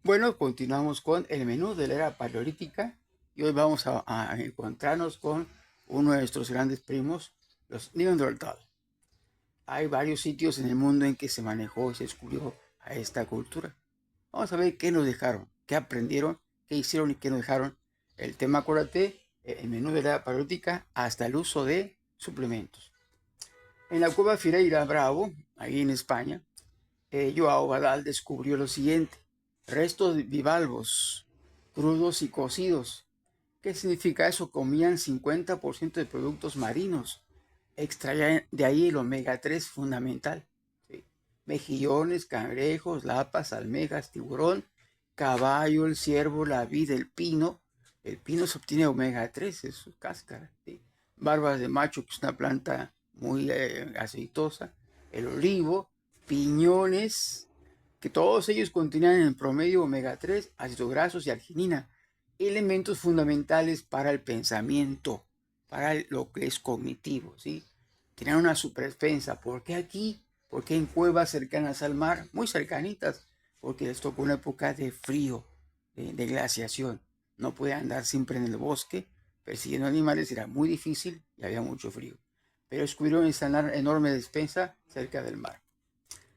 Bueno, continuamos con el menú de la era paleolítica y hoy vamos a encontrarnos con uno de nuestros grandes primos, los Neandertal. Hay varios sitios en el mundo en que se manejó y se descubrió a esta cultura. Vamos a ver qué nos dejaron, qué aprendieron, qué hicieron y qué nos dejaron. El tema, acuérdate, el menú de la era paleolítica hasta el uso de suplementos. En la cueva Fireira Bravo, ahí en España, Joao Badal descubrió lo siguiente: restos bivalvos, crudos y cocidos. ¿Qué significa eso? Comían 50% de productos marinos. Extraían de ahí el omega 3 fundamental. ¿Sí? Mejillones, cangrejos, lapas, almejas, tiburón, caballo, el ciervo, la vid, el pino. El pino se obtiene omega 3 es su cáscara. ¿Sí? Barbas de macho, que es una planta muy aceitosa. El olivo, piñones, que todos ellos contenían en promedio omega 3, ácidos grasos y arginina, elementos fundamentales para el pensamiento, para lo que es cognitivo, ¿sí? Tenían una superdefensa. ¿Por qué aquí? ¿Por qué en cuevas cercanas al mar? Muy cercanitas, porque les tocó una época de frío, de glaciación. No podían andar siempre en el bosque persiguiendo animales, era muy difícil y había mucho frío. Pero descubrieron esa enorme despensa cerca del mar.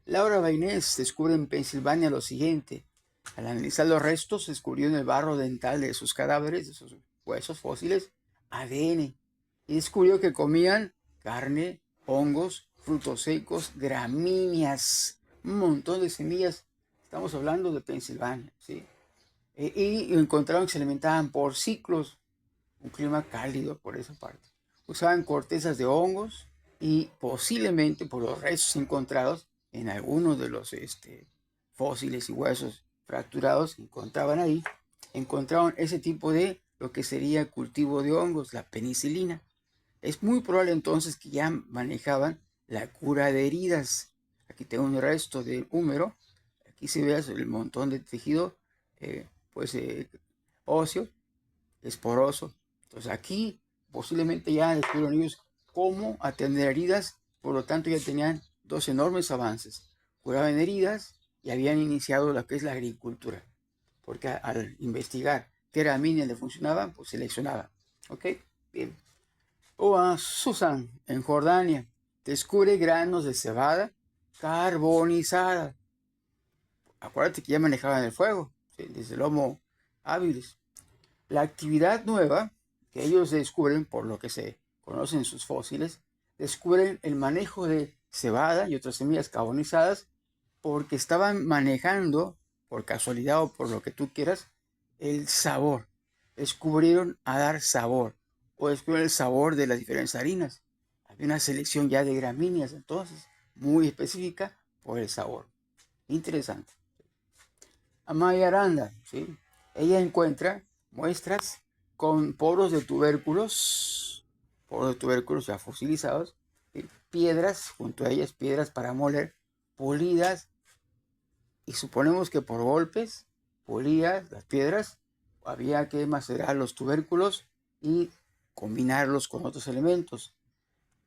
Laura Bainés descubre en Pensilvania lo siguiente: al analizar los restos, descubrió en el barro dental de sus cadáveres, de sus huesos fósiles, ADN. Y descubrió que comían carne, hongos, frutos secos, gramíneas, un montón de semillas. Estamos hablando de Pensilvania, ¿sí? Y encontraron que se alimentaban por ciclos, un clima cálido por esa parte. Usaban cortezas de hongos y posiblemente por los restos encontrados en algunos de los fósiles y huesos fracturados que encontraban ahí, encontraron ese tipo de lo que sería cultivo de hongos, la penicilina. Es muy probable entonces que ya manejaban la cura de heridas. Aquí tengo un resto de húmero, aquí se ve el montón de tejido pues óseo, esporoso. Entonces aquí posiblemente ya descubrieron ellos cómo atender heridas, por lo tanto ya tenían dos enormes avances. Curaban heridas y habían iniciado lo que es la agricultura, porque al investigar qué gramíneas le funcionaban, pues seleccionaban. ¿Ok? Bien. O a Susan, en Jordania, descubre granos de cebada carbonizada. Acuérdate que ya manejaban el fuego, ¿sí? Desde el Homo habilis. La actividad nueva que ellos descubren, por lo que se conocen sus fósiles, descubren el manejo de cebada y otras semillas carbonizadas porque estaban manejando, por casualidad o por lo que tú quieras, el sabor. Descubrieron a dar sabor o descubrieron el sabor de las diferentes harinas. Había una selección ya de gramíneas entonces, muy específica por el sabor. Interesante. Amaya Aranda, ¿sí? Ella encuentra muestras con poros de tubérculos ya fosilizados, ¿sí? Piedras, junto a ellas piedras para moler, polidas, y suponemos que por golpes, polidas las piedras, había que macerar los tubérculos y combinarlos con otros elementos.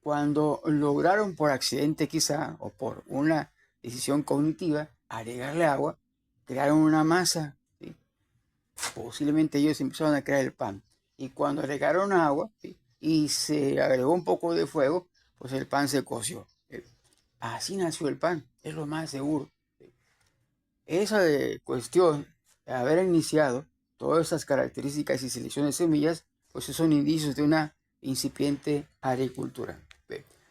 Cuando lograron por accidente quizá, o por una decisión cognitiva, agregarle agua, crearon una masa, ¿sí? Posiblemente ellos empezaron a crear el pan. Y cuando agregaron agua, ¿sí? Y se agregó un poco de fuego, pues el pan se coció. Así nació el pan, es lo más seguro. Esa cuestión de haber iniciado todas esas características y selección de semillas, pues son indicios de una incipiente agricultura.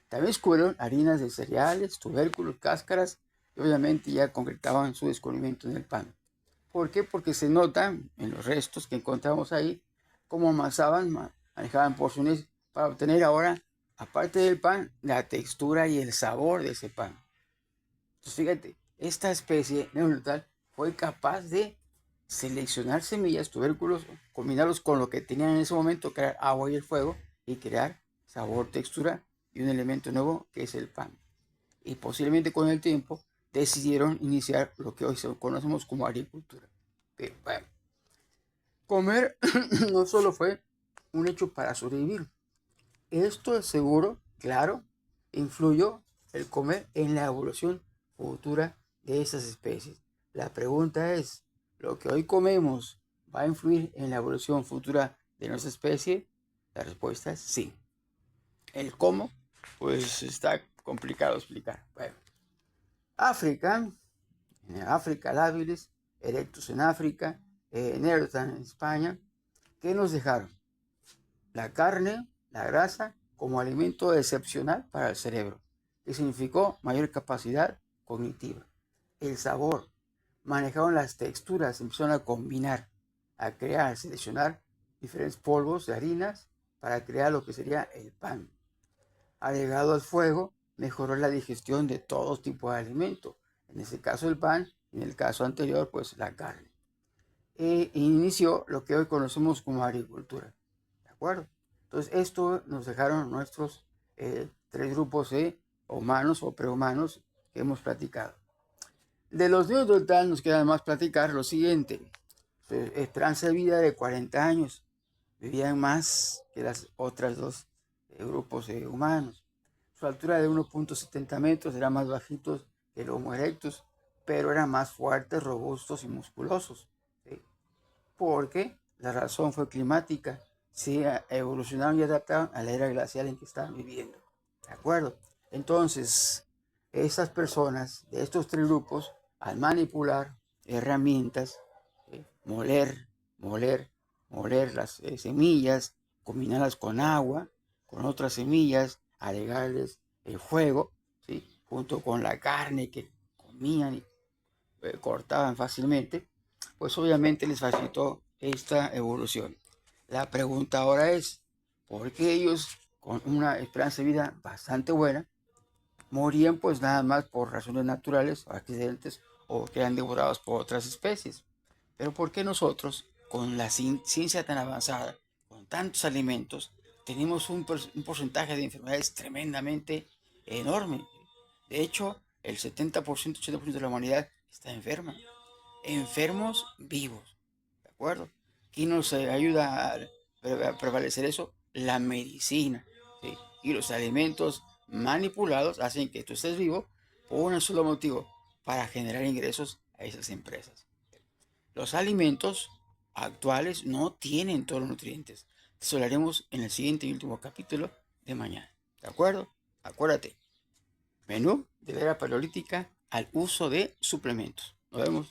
También descubrieron harinas de cereales, tubérculos, cáscaras, y obviamente ya concretaban su descubrimiento en el pan. ¿Por qué? Porque se nota en los restos que encontramos ahí cómo amasaban, manejaban porciones para obtener ahora, aparte del pan, la textura y el sabor de ese pan. Entonces fíjate, esta especie neandertal fue capaz de seleccionar semillas, tubérculos, combinarlos con lo que tenían en ese momento, crear agua y el fuego, y crear sabor, textura y un elemento nuevo que es el pan. Y posiblemente con el tiempo decidieron iniciar lo que hoy conocemos como agricultura. Pero bueno, comer no solo fue un hecho para sobrevivir. Esto es seguro, claro, influyó el comer en la evolución futura de esas especies. La pregunta es, ¿lo que hoy comemos va a influir en la evolución futura de nuestra especie? La respuesta es sí. El cómo, pues está complicado explicar. Bueno, África, en África lábiles, erectus en África, Neandertal en España, ¿qué nos dejaron? La carne, la grasa, como alimento excepcional para el cerebro, que significó mayor capacidad cognitiva. El sabor, manejaron las texturas, empezaron a combinar, a crear, a seleccionar diferentes polvos de harinas para crear lo que sería el pan. Agregado al fuego, mejoró la digestión de todo tipo de alimento, en este caso el pan, en el caso anterior, pues la carne. E inició lo que hoy conocemos como agricultura. ¿De acuerdo? Entonces, esto nos dejaron nuestros tres grupos de humanos o prehumanos que hemos platicado. De los neandertal nos queda más platicar lo siguiente. Esperanza de vida de 40 años. Vivían más que las otras dos grupos de humanos. Su altura de 1.70 metros era más bajitos que el Homo erectus, pero eran más fuertes, robustos y musculosos. ¿Sí? Porque la razón fue climática. Se evolucionaron y adaptaron a la era glacial en que estaban viviendo. ¿De acuerdo? Entonces, estas personas de estos tres grupos, al manipular herramientas, moler las semillas, combinarlas con agua, con otras semillas, agregarles el fuego, ¿sí? Junto con la carne que comían y cortaban fácilmente, pues obviamente les facilitó esta evolución. La pregunta ahora es, ¿por qué ellos con una esperanza de vida bastante buena morían pues nada más por razones naturales o accidentes o que eran devorados por otras especies? Pero ¿por qué nosotros, con la ciencia tan avanzada, con tantos alimentos, tenemos un porcentaje de enfermedades tremendamente enorme? De hecho, el 70%, 80% de la humanidad está enferma. Enfermos vivos. ¿De acuerdo? ¿Quién nos ayuda a prevalecer eso? La medicina. ¿Sí? Y los alimentos manipulados hacen que tú estés vivo por un solo motivo, para generar ingresos a esas empresas. Los alimentos actuales no tienen todos los nutrientes. Eso lo haremos en el siguiente y último capítulo de mañana. ¿De acuerdo? Acuérdate. Menú de la era paleolítica al uso de suplementos. Nos vemos.